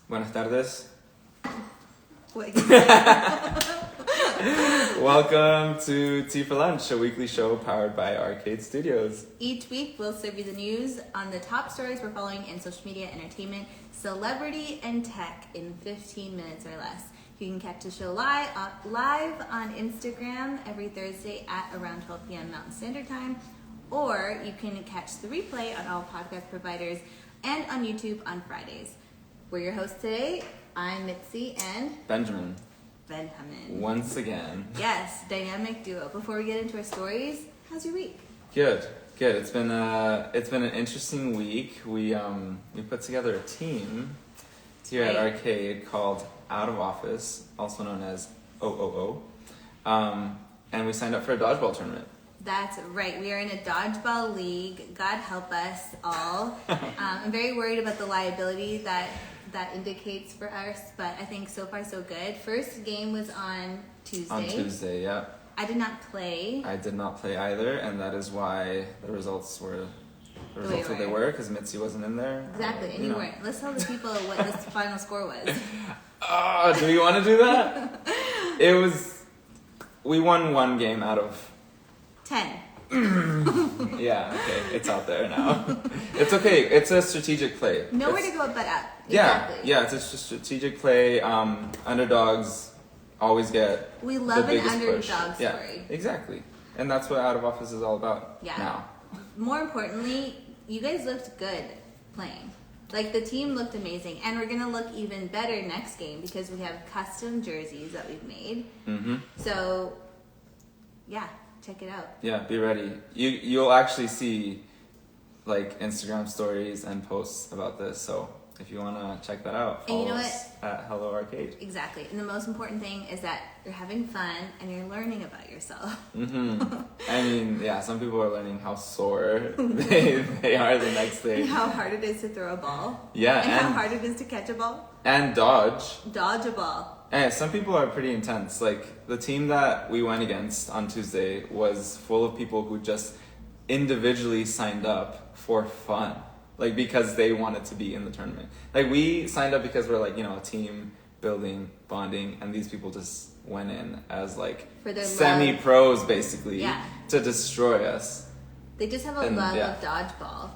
Buenas tardes. What? Welcome to Tea for Lunch, a weekly show powered by Arcade Studios. Each week, we'll serve you the news on the top stories we're following in social media, entertainment, celebrity, and tech in 15 minutes or less. You can catch the show live on Instagram every Thursday at around 12 p.m. Mountain Standard Time, or you can catch the replay on all podcast providers and on YouTube on Fridays. We're your hosts today. I'm Mitzi and Benjamin. Once again. Yes, dynamic duo. Before we get into our stories, how's your week? Good. It's been an interesting week. We put together a team here at Arcade called Out of Office, also known as OOO. And we signed up for a dodgeball tournament. That's right. We are in a dodgeball league. God help us all. I'm very worried about the liability that indicates for us, but I think so far so good. First game was on Tuesday. On Tuesday, yeah. I did not play. I did not play either, and that is why the results were what they were, because Mitzi wasn't in there. Exactly, and you weren't. Let's tell the people what this final score was. Do we want to do that? We won one game out of 10. Yeah, okay, it's out there now. It's okay, it's a strategic play. Nowhere to go but up. Exactly. Yeah, it's a strategic play. Underdogs always get We love the an underdog push. story. Yeah, exactly. And that's what Out of Office is all about now. More importantly, you guys looked good playing. Like, the team looked amazing. And we're going to look even better next game because we have custom jerseys that we've made. Mm-hmm. So, yeah. Check it out. Yeah, be ready. You'll actually see like Instagram stories and posts about this. So if you want to check that out, follow us at Hello Arcade. Exactly. And the most important thing is that you're having fun and you're learning about yourself. Mm-hmm. I mean, yeah, some people are learning how sore they are the next day. And how hard it is to throw a ball. Yeah. And how hard it is to catch a ball. And dodge. Dodge a ball. And some people are pretty intense. Like, the team that we went against on Tuesday was full of people who just individually signed up for fun. Like, because they wanted to be in the tournament. Like, we signed up because we're, like, a team building, bonding, and these people just went in as, like, semi-pros, basically, to destroy us. They just have a love of dodgeball.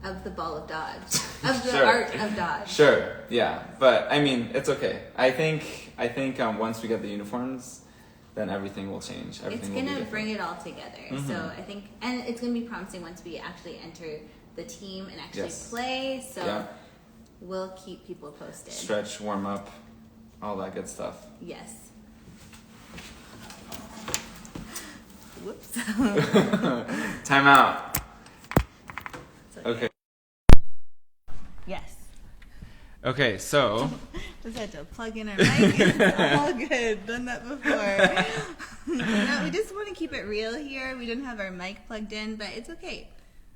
Of the ball of dodge. Of the Sure. art of dodge. Sure, yeah. But, I mean, it's okay. I think once we get the uniforms, then everything will change. It's going to bring it all together. Mm-hmm. So, I think, and it's going to be promising once we actually enter the team and actually play. So, we'll keep people posted. Stretch, warm up, all that good stuff. Yes. Whoops. Time out. Okay. Yes. Okay, so. Just had to plug in our mic. All good. Done that before. No, we just want to keep it real here. We didn't have our mic plugged in, but it's okay.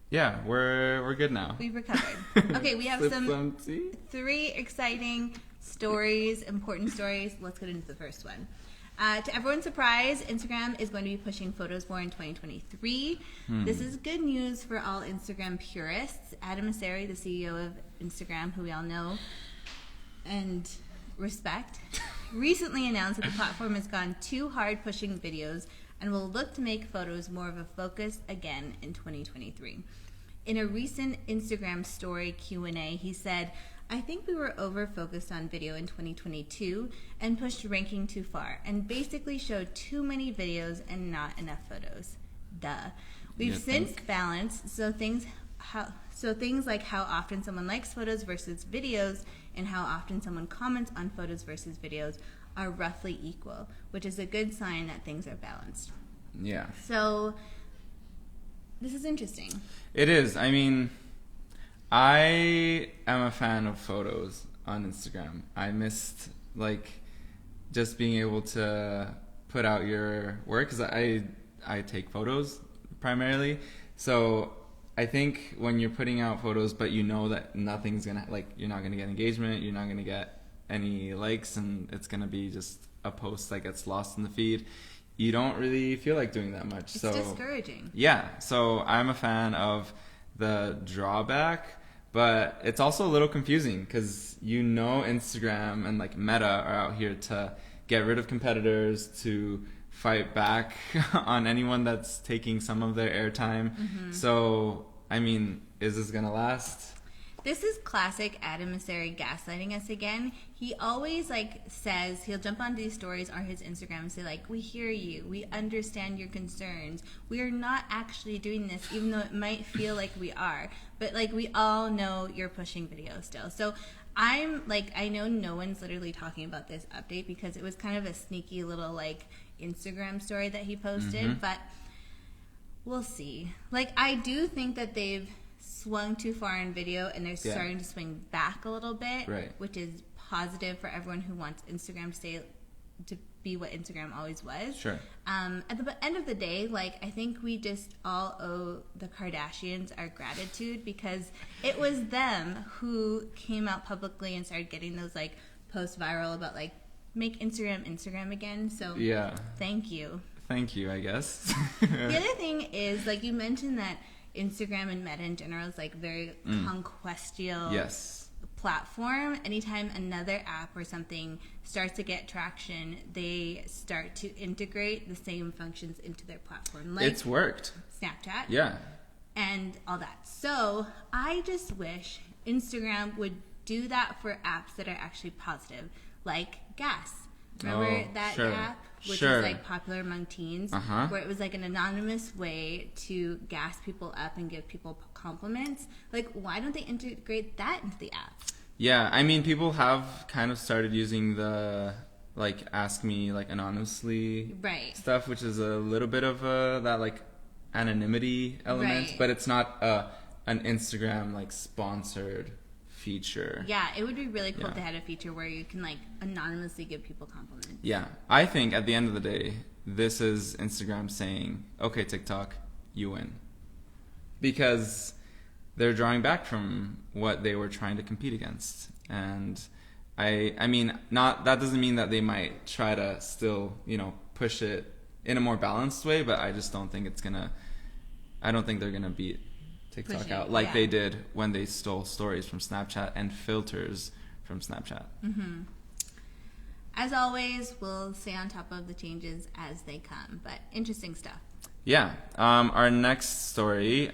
Yeah, we're good now. We've recovered. Okay, we have some 3 exciting stories, important stories. Let's get into the first one. To everyone's surprise, Instagram is going to be pushing photos more in 2023. This is good news for all Instagram purists. Adam Mosseri, the CEO of Instagram, who we all know and respect, recently announced that the platform has gone too hard pushing videos and will look to make photos more of a focus again in 2023. In a recent Instagram story Q&A, he said, "I think we were over-focused on video in 2022 and pushed ranking too far and basically showed too many videos and not enough photos. Duh. We've since balanced, so things like how often someone likes photos versus videos and how often someone comments on photos versus videos are roughly equal, which is a good sign that things are balanced." Yeah. So, this is interesting. It is. I mean, I am a fan of photos on Instagram. I missed, just being able to put out your work, because I take photos primarily. So I think when you're putting out photos, but you know that nothing's going to, you're not going to get engagement, you're not going to get any likes, and it's going to be just a post that gets lost in the feed, you don't really feel like doing that much. It's discouraging. Yeah. So I'm a fan of the drawback, But it's also a little confusing because Instagram and like Meta are out here to get rid of competitors, to fight back on anyone that's taking some of their airtime. Mm-hmm. So, I mean, is this going to last? This is classic Adam Mosseri gaslighting us again. He always says he'll jump on these stories on his Instagram and say we hear you, we understand your concerns. We are not actually doing this, even though it might feel like we are. But we all know you're pushing video still. So I'm I know no one's literally talking about this update because it was kind of a sneaky little Instagram story that he posted. Mm-hmm. But we'll see. I do think that they've swung too far in video and they're starting to swing back a little bit, right, which is positive for everyone who wants Instagram to be what Instagram always was. Sure. At the end of the day, I think we just all owe the Kardashians our gratitude because it was them who came out publicly and started getting those posts viral about make Instagram again. So yeah, thank you, I guess. The other thing is you mentioned that Instagram and Meta in general is very conquestial platform. Anytime another app or something starts to get traction, they start to integrate the same functions into their platform. It's worked. Snapchat. Yeah. And all that. So I just wish Instagram would do that for apps that are actually positive, like gas. Remember that app, which is popular among teens, where it was an anonymous way to gas people up and give people compliments. Why don't they integrate that into the app? Yeah, I mean, people have kind of started using the ask me anonymously stuff, which is a little bit of that anonymity element, but it's not an Instagram sponsored feature. Yeah, it would be really cool if they had a feature where you can anonymously give people compliments. Yeah, I think at the end of the day, this is Instagram saying, okay, TikTok, you win. Because they're drawing back from what they were trying to compete against. And I mean, that doesn't mean that they might try to still, push it in a more balanced way, but I just don't think I don't think they're going to beat TikTok out they did when they stole stories from Snapchat and filters from Snapchat. Mm-hmm. As always, we'll stay on top of the changes as they come, but interesting stuff. Yeah. Our next story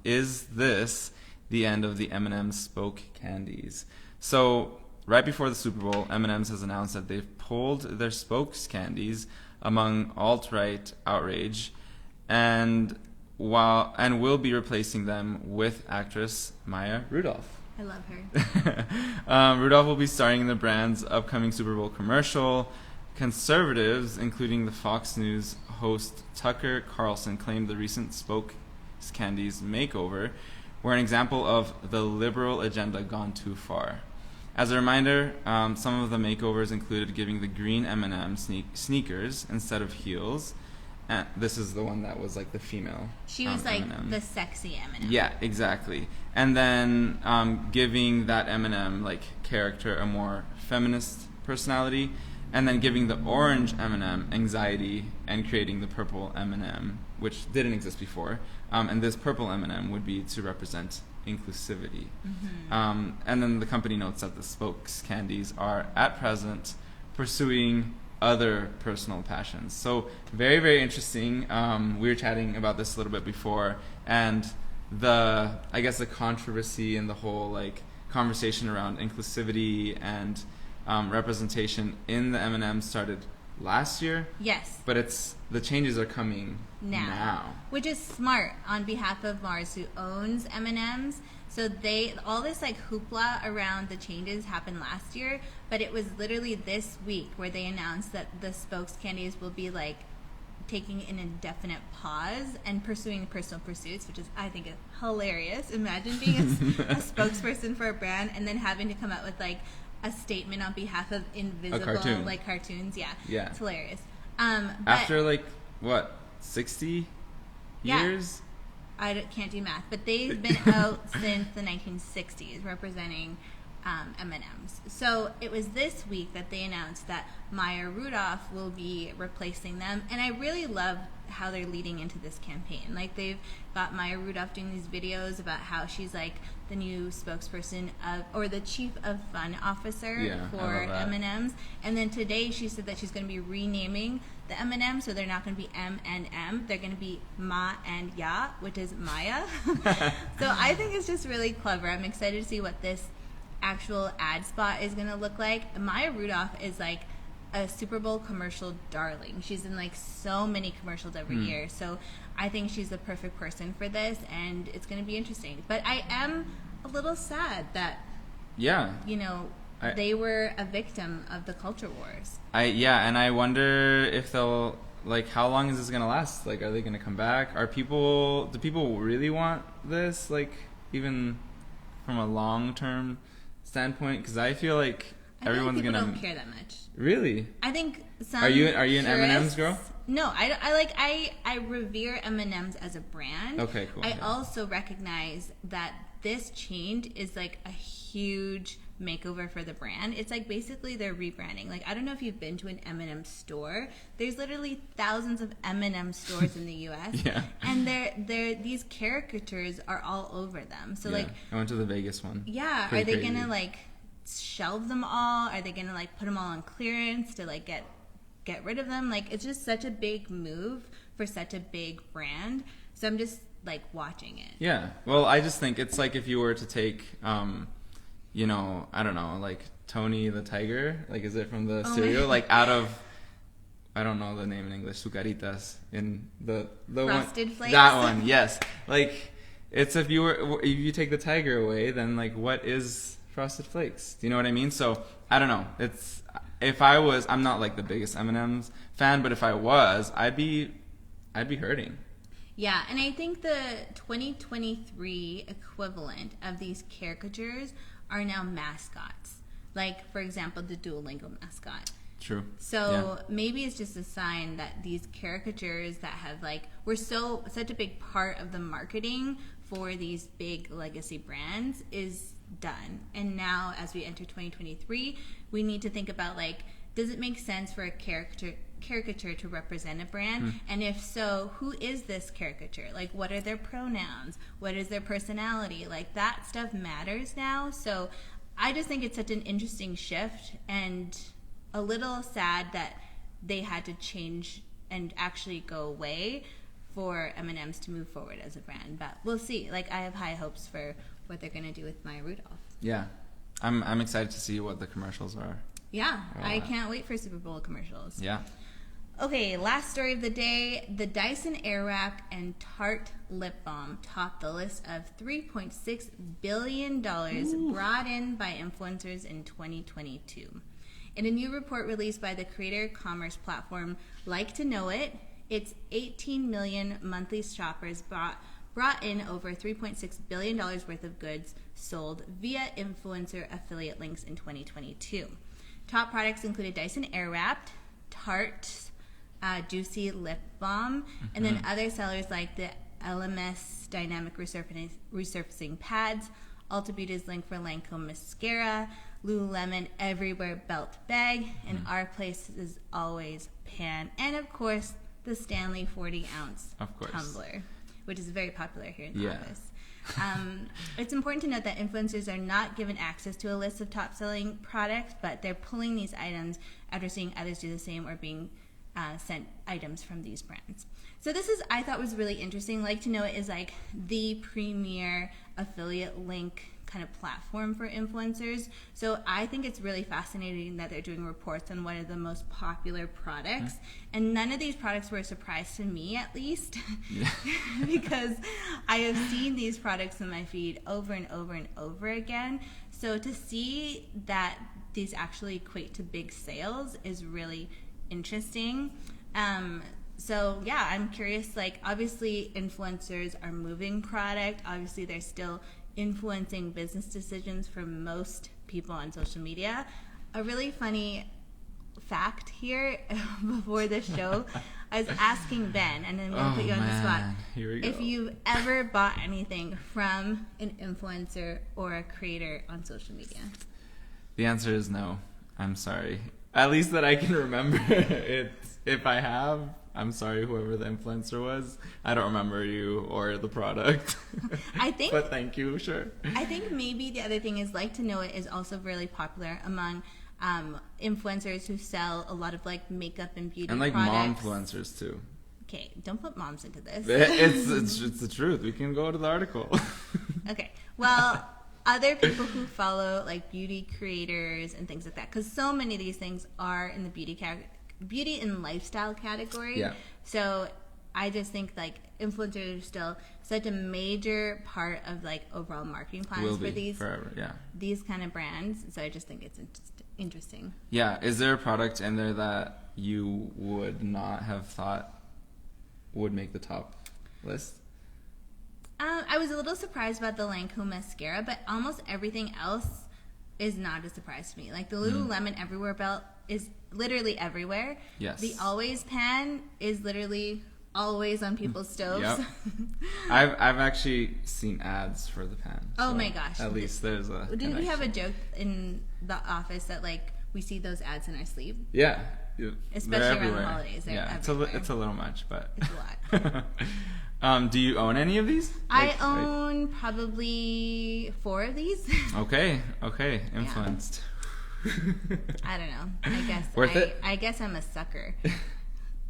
is the end of the M&M's spoke candies. So right before the Super Bowl, M&M's has announced that they've pulled their spokescandies among alt-right outrage and will be replacing them with actress Maya Rudolph. I love her. Rudolph will be starring in the brand's upcoming Super Bowl commercial. Conservatives, including the Fox News host Tucker Carlson, claimed the recent spokescandies makeover were an example of the liberal agenda gone too far. As a reminder, some of the makeovers included giving the green M&M sneakers instead of heels. And this is the one that was the female. She was M&M. The sexy M&M. Yeah, exactly. And then giving that M&M character a more feminist personality, and then giving the orange M&M anxiety and creating the purple M&M, which didn't exist before. And this purple M&M would be to represent inclusivity. Mm-hmm. And then the company notes that the spokescandies are at present pursuing other personal passions. So very, very interesting. We were chatting about this a little bit before, and the controversy and the whole conversation around inclusivity and representation in the M&M started last year. Yes. But the changes are coming now. Which is smart on behalf of Mars, who owns M&M's. So all this hoopla around the changes happened last year, but it was literally this week where they announced that the spokescandies will be taking an indefinite pause and pursuing personal pursuits, which is, I think, hilarious. Imagine being a spokesperson for a brand and then having to come out with a statement on behalf of invisible cartoons. Yeah. It's hilarious. After 60 years? I can't do math, but they've been out since the 1960s, representing M&Ms. So it was this week that they announced that Rudolph will be replacing them, and I really love how they're leading into this campaign. Like, they've got Rudolph doing these videos about how she's like the new spokesperson or the chief of fun officer for M&Ms. And then today she said that she's going to be renaming the M&M, so they're not going to be M and M. They're going to be Ma and Ya, which is Maya. So I think it's just really clever. I'm excited to see what this actual ad spot is going to look like. Rudolph is like a Super Bowl commercial darling. She's in like so many commercials every year. So I think she's the perfect person for this, and it's going to be interesting. But I am a little sad that, they were a victim of the culture wars. And I wonder if they'll, like, how long is this going to last? Like, are they going to come back? Do people really want this? Like, even from a long-term standpoint? Because I feel like everyone's going to... don't care that much. Really? I think some... Are you an M&M's girl? No, I revere M&M's as a brand. Okay, cool. I also recognize that this change is like a huge makeover for the brand. It's like basically they're rebranding. Like, I don't know if you've been to an M&M store. There's literally thousands of M&M stores in the U.S. And these caricatures are all over them. So like, I went to the Vegas one. Yeah, are they gonna like shelve them all? Are they gonna like put them all on clearance to like get rid of them? Like, it's just such a big move for such a big brand. So I'm just like watching it. Yeah. Well, I just think it's like if you were to take, I don't know, like Tony the Tiger, like, is it from the cereal? Like, out of, I don't know the name in English, Sucaritas, in the Frosted Flakes? That one, yes. Like, it's if you take the tiger away, then like, what is Frosted Flakes? Do you know what I mean? So I don't know. I'm not like the biggest M&M's fan, but if I was, I'd be hurting. Yeah, and I think the 2023 equivalent of these caricatures are now mascots. Like, for example, the Duolingo mascot. True. So maybe it's just a sign that these caricatures that have were such a big part of the marketing for these big legacy brands is done. And now, as we enter 2023, we need to think about does it make sense for a caricature to represent a brand? And if so, who is this caricature? What are their pronouns? What is their personality? That stuff matters now. So I just think it's such an interesting shift, and a little sad that they had to change and actually go away for M&M's to move forward as a brand. But we'll see. I have high hopes for what they're going to do with my Rudolph. Yeah. I'm excited to see what the commercials are. Yeah, I can't wait for Super Bowl commercials. Yeah. Okay, last story of the day. The Dyson Airwrap and Tarte lip balm topped the list of $3.6 billion brought in by influencers in 2022. In a new report released by the creator commerce platform Like to Know It, its 18 million monthly shoppers brought in over $3.6 billion worth of goods sold via influencer affiliate links in 2022. Top products included Dyson Airwrap, Tarte's Juicy Lip Balm, and then other sellers like the LMS Dynamic Resurfacing Pads, Ulta Beauty's Link for Lancome Mascara, Lululemon Everywhere Belt Bag, and Our Place's Always Pan, and of course the Stanley 40-ounce tumbler, which is very popular here in the office. It's important to note that influencers are not given access to a list of top-selling products, but they're pulling these items after seeing others do the same or being sent items from these brands. So this is, I thought, was really interesting. Like to Know It is the premier affiliate link kind of platform for influencers. So I think it's really fascinating that they're doing reports on one of the most popular products. And none of these products were a surprise to me, at least, because I have seen these products in my feed over and over and over again. So to see that these actually equate to big sales is really interesting. So yeah, I'm curious, obviously influencers are moving product. Obviously they're still influencing business decisions for most people on social media. A really funny fact here before the show, I was asking Ben, and then we're going to put you on the spot. Here we go. If you've ever bought anything from an influencer or a creator on social media. The answer is no. I'm sorry. At least that I can remember. If I have, I'm sorry, whoever the influencer was. I don't remember you or the product. I think. But thank you, sure. I think maybe the other thing is Like to Know It is also really popular among influencers who sell a lot of like makeup and beauty and like products. mom influencers too. Okay, don't put moms into this. It's the truth. We can go to the article. Okay, well, other people who follow like beauty creators and things like that, because so many of these things are in the beauty and lifestyle category. Yeah. So I just think like influencers are still such a major part of like overall marketing plans for these forever, yeah. These kind of brands. So I just think it's interesting. Yeah. Is there a product in there that you would not have thought would make the top list? I was a little surprised about the Lancome mascara, but almost everything else is not a surprise to me. Like the Lululemon Everywhere belt is literally everywhere. Yes. The Always pan is literally always on people's stoves. Yep. I've actually seen ads for the pan. Oh my gosh. At least there's a Didn't we have a joke in the office that like we see those ads in our sleep? Yeah. Especially around the holidays. They're everywhere. It's a little much, but it's a lot. Do you own any of these? I own probably 4 of these. Okay. Influenced. I don't know. I guess Worth it? I guess I'm a sucker.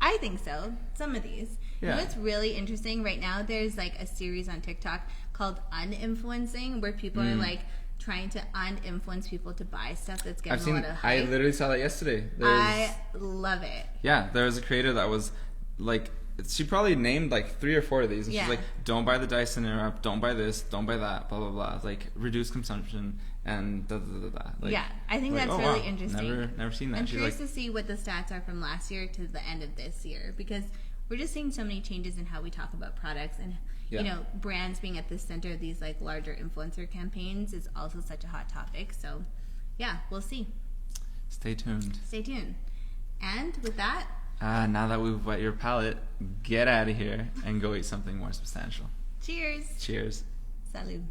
I think so. Some of these. Yeah. You know what's really interesting right now? There's like a series on TikTok called Uninfluencing, where people are like trying to uninfluence people to buy stuff that's getting a lot of hype. I literally saw that yesterday. I love it. Yeah, there was a creator that was like, she probably named like 3 or 4 of these, and she's like, don't buy the Dyson Airwrap, don't buy this, don't buy that, blah blah blah, like reduce consumption and da da da da. Like, yeah, I think that's really interesting. Never seen that. I'm she's curious like, to see what the stats are from last year to the end of this year, because we're just seeing so many changes in how we talk about products, and you know, brands being at the center of these like larger influencer campaigns is also such a hot topic. So yeah, we'll see. Stay tuned. And with that, now that we've wet your palate, get out of here and go eat something more substantial. Cheers. Cheers. Salud.